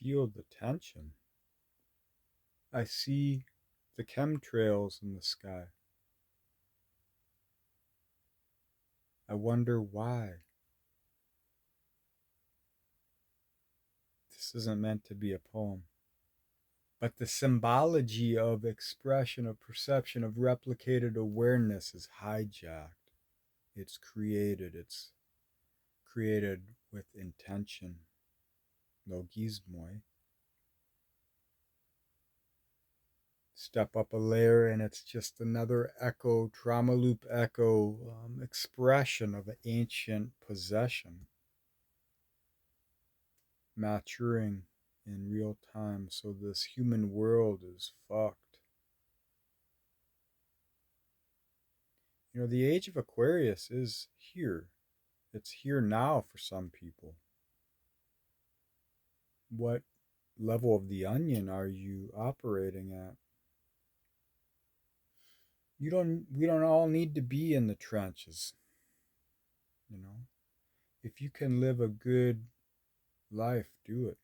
feel the tension. I see the chemtrails in the sky. I wonder why. This isn't meant to be a poem. But the symbology of expression, of perception, of replicated awareness is hijacked. It's created with intention. Logismoi. Step up a layer and it's just another echo, trauma loop echo, expression of an ancient possession maturing in real time. So this human world is fucked. The age of Aquarius is here. It's here now for some people. What level of the onion are you operating at? We don't all need to be in the trenches, you know. If you can live a good life, do it.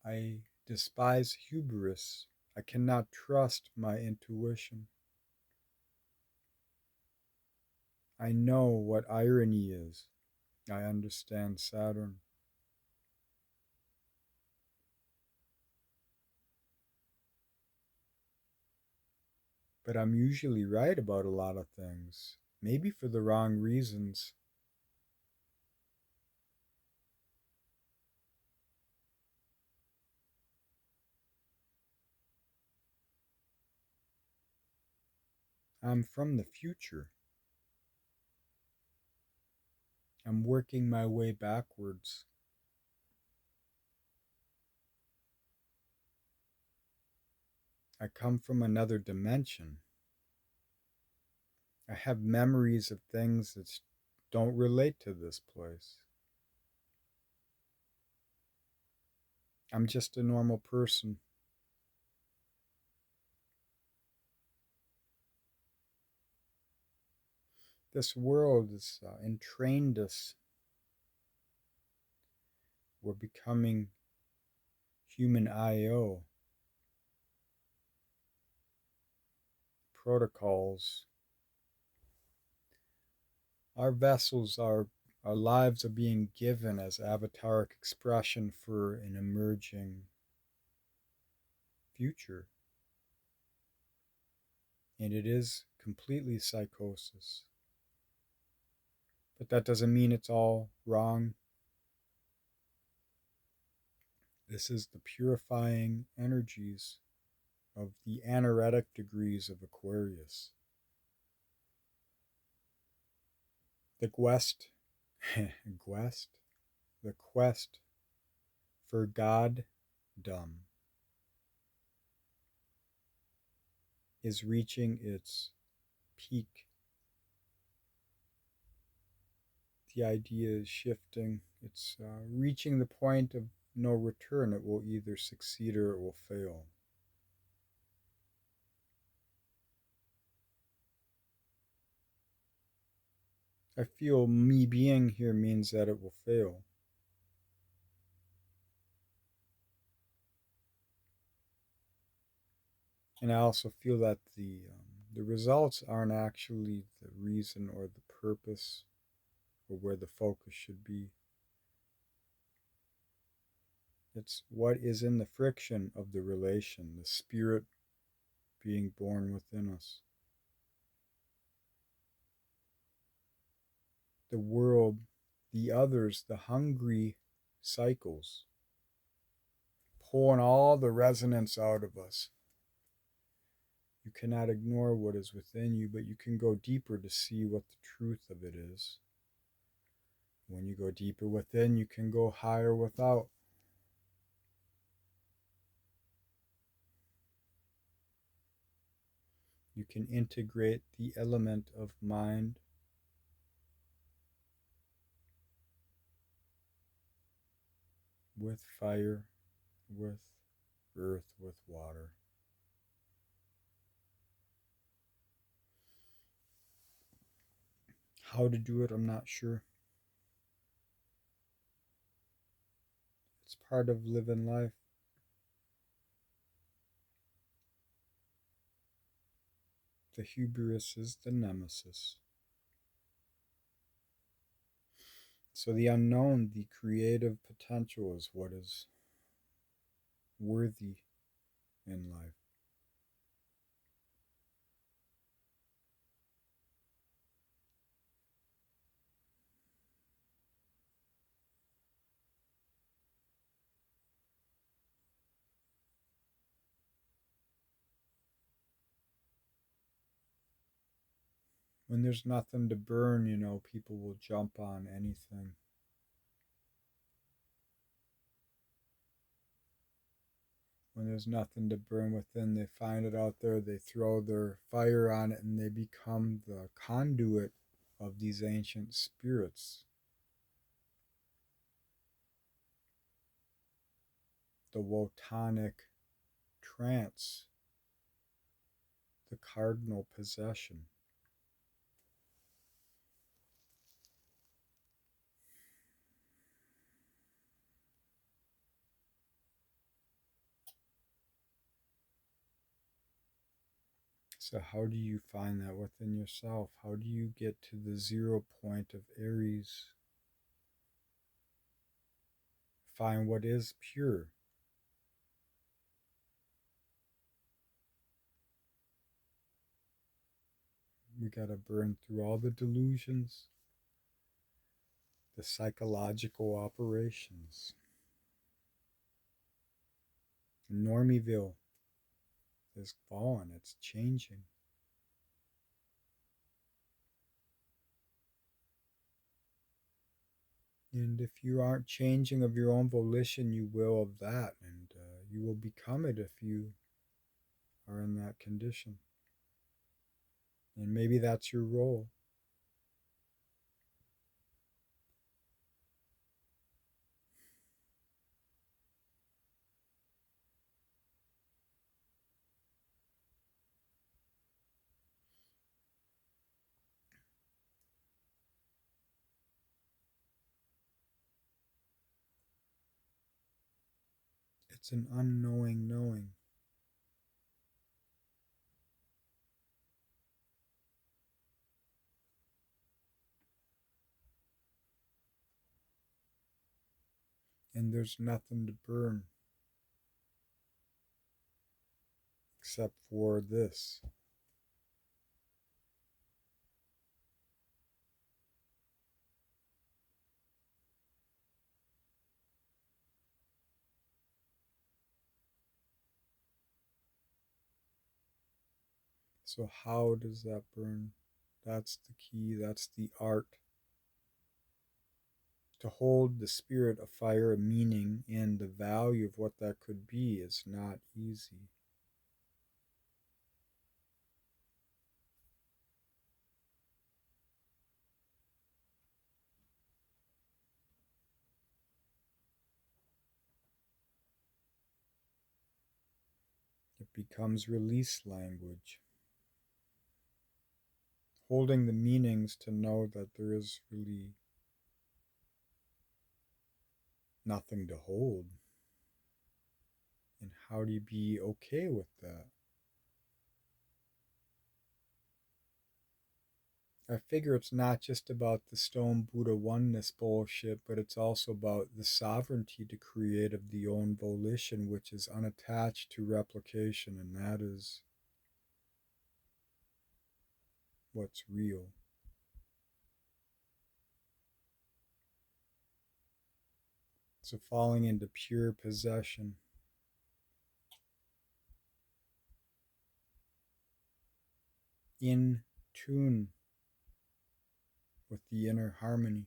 I despise hubris. I cannot trust my intuition. I know what irony is. I understand Saturn. But I'm usually right about a lot of things, maybe for the wrong reasons. I'm from the future. I'm working my way backwards. I come from another dimension. I have memories of things that don't relate to this place. I'm just a normal person. This world has entrained us. We're becoming human IO. Protocols. Our vessels, our lives are being given as avataric expression for an emerging future. And it is completely psychosis. But that doesn't mean it's all wrong. This is the purifying energies of the anaretic degrees of Aquarius. The quest, quest, the quest for God dumb is reaching its peak. The idea is shifting. It's reaching the point of no return. It will either succeed or it will fail. I feel me being here means that it will fail. And I also feel that the results aren't actually the reason or the purpose or where the focus should be. It's what is in the friction of the relation, the spirit being born within us. The world, the others, the hungry cycles, pulling all the resonance out of us. You cannot ignore what is within you, but you can go deeper to see what the truth of it is. When you go deeper within, you can go higher without. You can integrate the element of mind with fire, with earth, with water. How to do it, I'm not sure. It's part of living life. The hubris is the nemesis. So the unknown, the creative potential, is what is worthy in life. When there's nothing to burn, people will jump on anything. When there's nothing to burn within, they find it out there, they throw their fire on it, and they become the conduit of these ancient spirits. The Wotanic trance, the cardinal possession. So how do you find that within yourself? How do you get to the 0 point of Aries? Find what is pure. We got to burn through all the delusions, the psychological operations. Normiville is fallen, it's changing. And if you aren't changing of your own volition, you will of that, and you will become it if you are in that condition. And maybe that's your role. It's an unknowing knowing. And there's nothing to burn except for this. So, how does that burn? That's the key, that's the art. To hold the spirit of fire, a meaning, and the value of what that could be is not easy. It becomes release language. Holding the meanings to know that there is really nothing to hold. And how do you be okay with that? I figure it's not just about the stone Buddha oneness bullshit, but it's also about the sovereignty to create of the own volition, which is unattached to replication, and that is what's real. So falling into pure possession. In tune with the inner harmony.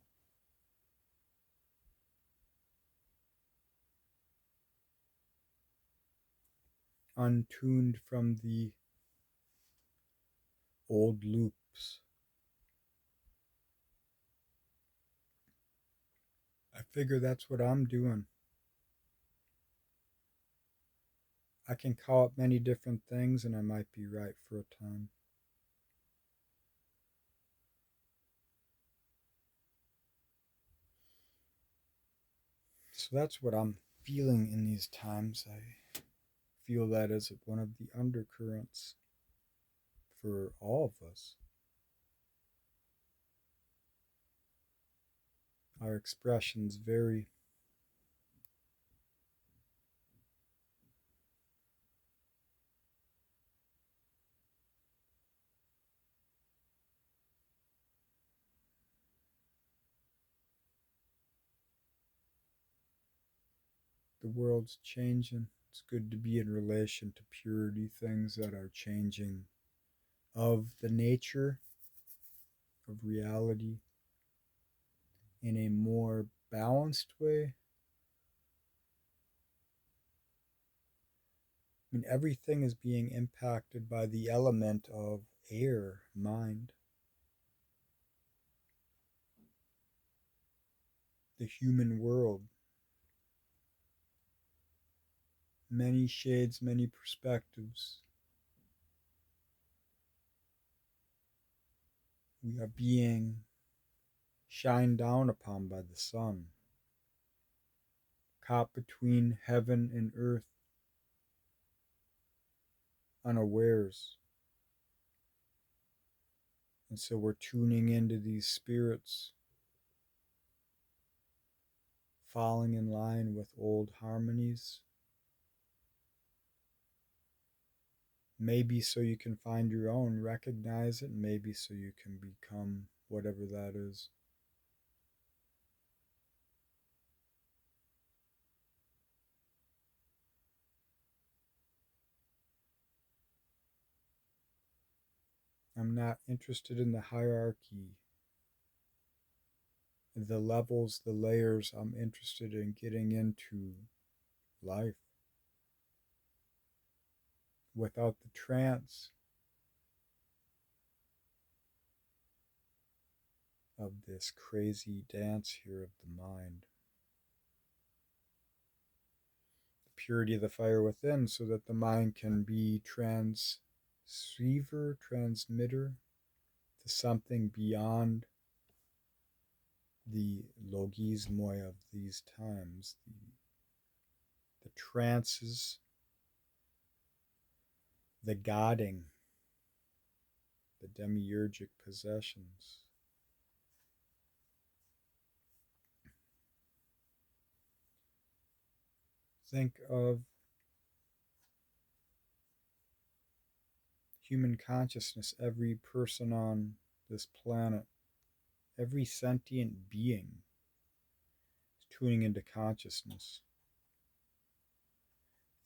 Untuned from the old loops. I figure that's what I'm doing. I can call it many different things, and I might be right for a time. So that's what I'm feeling in these times. I feel that as one of the undercurrents for all of us. Our expressions vary. The world's changing. It's good to be in relation to purity, things that are changing of the nature of reality in a more balanced way. I mean, everything is being impacted by the element of air, mind. The human world. Many shades, many perspectives. We are being shined down upon by the sun, caught between heaven and earth, unawares. And so we're tuning into these spirits, falling in line with old harmonies. Maybe so you can find your own, recognize it, maybe so you can become whatever that is. I'm not interested in the hierarchy, the levels, the layers. I'm interested in getting into life without the trance of this crazy dance here of the mind. The purity of the fire within, so that the mind can be transceiver, transmitter to something beyond the logismoi of these times, the trances, the godding, the demiurgic possessions. Think of human consciousness, every person on this planet, every sentient being is tuning into consciousness.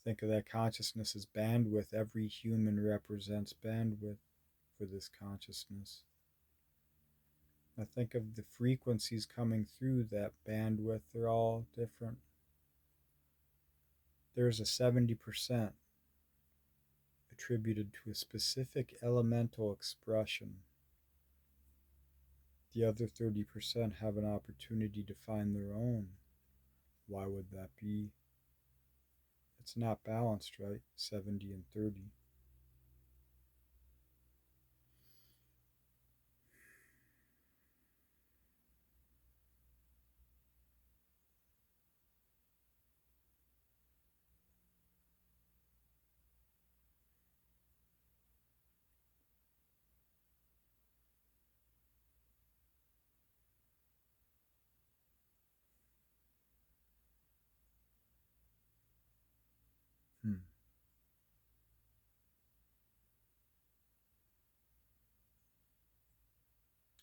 Think of that consciousness as bandwidth. Every human represents bandwidth for this consciousness. Now think of the frequencies coming through that bandwidth. They're all different. There's a 70% attributed to a specific elemental expression. The other 30% have an opportunity to find their own. Why would that be? It's not balanced, right? 70 and 30.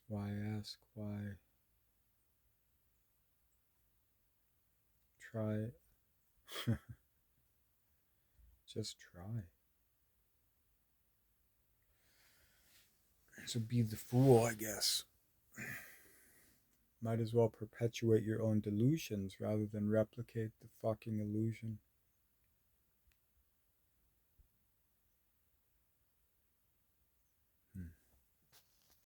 Why ask? Why try? Just try. So be the fool, I guess. Might as well perpetuate your own delusions rather than replicate the fucking illusion.